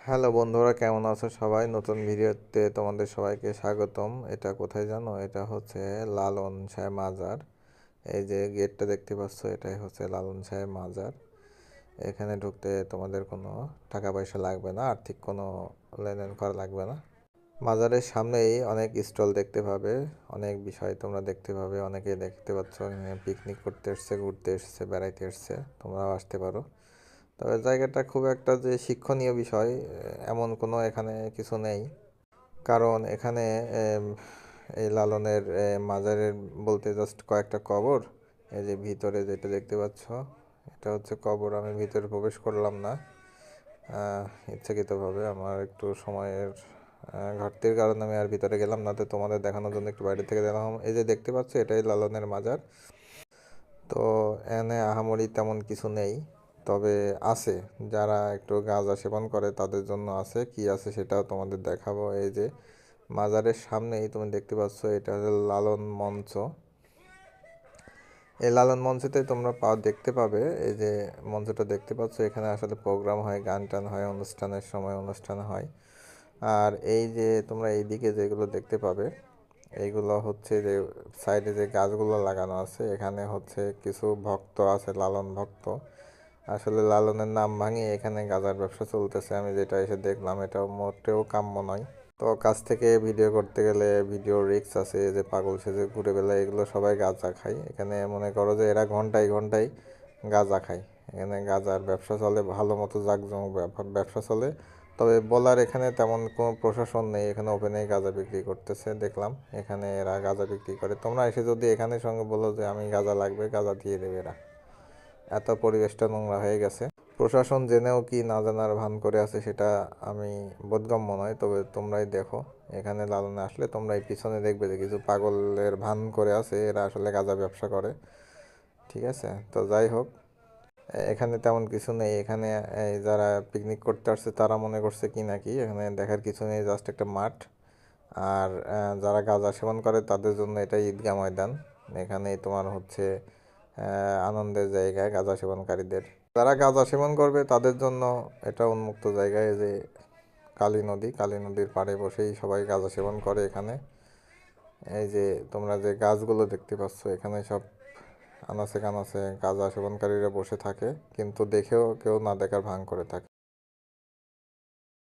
Hello বন্ধুরা, কেমন আছো সবাই? নতুন ভিডিওতে তোমাদের সবাইকে স্বাগতম। এটা কোথায় জানো? এটা হচ্ছে লালন শাহ মাজার। এই যে গেটটা দেখতে পাচ্ছ, এটাই হচ্ছে লালন শাহ মাজার। এখানে ঢুকতে তোমাদের কোনো টাকা পয়সা লাগবে না, আর্থিক কোনো লেনদেন করা লাগবে না। মাজারের সামনেই অনেক স্টল দেখতে পাবে, অনেক বিষয় তোমরা দেখতে পাবে। অনেকে দেখতে পাচ্ছ পিকনিক করতে এসছে, ঘুরতে এসছে, বেড়াইতে এসছে, তোমরাও আসতে পারো। তবে জায়গাটা খুব একটা যে শিক্ষণীয় বিষয় এমন কোনো এখানে কিছু নেই। কারণ এখানে এই লালনের মাজারের বলতে জাস্ট কয়েকটা কবর। এই যে ভিতরে যেটা দেখতে পাচ্ছ, এটা হচ্ছে কবর। আমি ভিতরে প্রবেশ করলাম না ইচ্ছাকৃতভাবে, আমার একটু সময়ের ঘাটতির কারণে আমি আর ভিতরে গেলাম না। তো তোমাদের দেখানোর জন্য একটু বাইরে থেকে দেখলাম। এই যে দেখতে পাচ্ছ, এটাই লালনের মাজার। তো এনে আহামরি তেমন কিছু নেই, তবে আছে যারা একটু গাঁজা সেবন করে তাদের জন্য আছে। কি আছে সেটাও তোমাদের দেখাবো। এই যে মাজারের সামনেই তুমি দেখতে পাচ্ছ, এটা হলো লালন মঞ্চ। এই লালন মঞ্চতে তোমরা দেখতে পাবে, এই যে মঞ্চটা দেখতে পাচ্ছ, এখানে আসলে প্রোগ্রাম হয়, গান টান হয়, অনুষ্ঠানের সময় অনুষ্ঠান হয়। আর এই যে তোমরা এইদিকে যেগুলো দেখতে পাবে, এইগুলো হচ্ছে যে সাইডে যে গাছগুলো লাগানো আছে, এখানে হচ্ছে কিছু ভক্ত আছে, লালন ভক্ত। আসলে লালনের নাম ভাঙিয়ে এখানে গাঁজার ব্যবসা চলতেছে। আমি যেটা এসে দেখলাম, এটা মোটেও কাম্য নয়। তো কাছ থেকে ভিডিও করতে গেলে ভিডিও রিস্ক আছে, যে পাগল সেজে ঘুরে বেড়ায়, এগুলো সবাই গাঁজা খায়। এখানে মনে করো যে এরা ঘন্টায় ঘন্টায় গাঁজা খায়। এখানে গাঁজার ব্যবসা চলে, ভালো মতো জাঁকজমক ব্যবসা চলে। তবে বলার এখানে তেমন কোনো প্রশাসন নেই, এখানে ওপেনেই গাঁজা বিক্রি করতেছে দেখলাম। এখানে এরা গাঁজা বিক্রি করে, তোমরা এসে যদি এখানে সঙ্গে বলো যে আমি গাঁজা লাগবে, গাঁজা দিয়ে দেবে এরা। এত পরিবেশটা নোংরা হয়ে গেছে। প্রশাসন জেনেও কি না জানার ভান করে আছে সেটা আমি বোধগম্য নয়। তবে তোমরাই দেখো, এখানে লালনে আসলে তোমরা এই পিছনে দেখবে যে কিছু পাগলের ভান করে আছে, এরা আসলে গাঁজা ব্যবসা করে। ঠিক আছে, তো যাই হোক, এখানে তেমন কিছু নেই। এখানে এই যারা পিকনিক করতে আসছে তারা মনে করছে কি নাকি এখানে দেখার কিছু নেই, জাস্ট একটা মাঠ। আর যারা গাঁজা সেবন করে তাদের জন্য এটা ঈদগাহ ময়দান। এখানেই তোমার হচ্ছে আনন্দের জায়গা গাঁজা সেবনকারীদের। যারা গাঁজা সেবন করবে তাদের জন্য এটা উন্মুক্ত জায়গায়, যে কালী নদী, কালী নদীর পাড়ে বসেই সবাই গাঁজা সেবন করে এখানে। এই যে তোমরা যে গাছগুলো দেখতে পাচ্ছ, এখানে সব আনাচে কানাচে গাঁজা সেবনকারীরা বসে থাকে, কিন্তু দেখেও কেউ না দেখার ভান করে থাকে।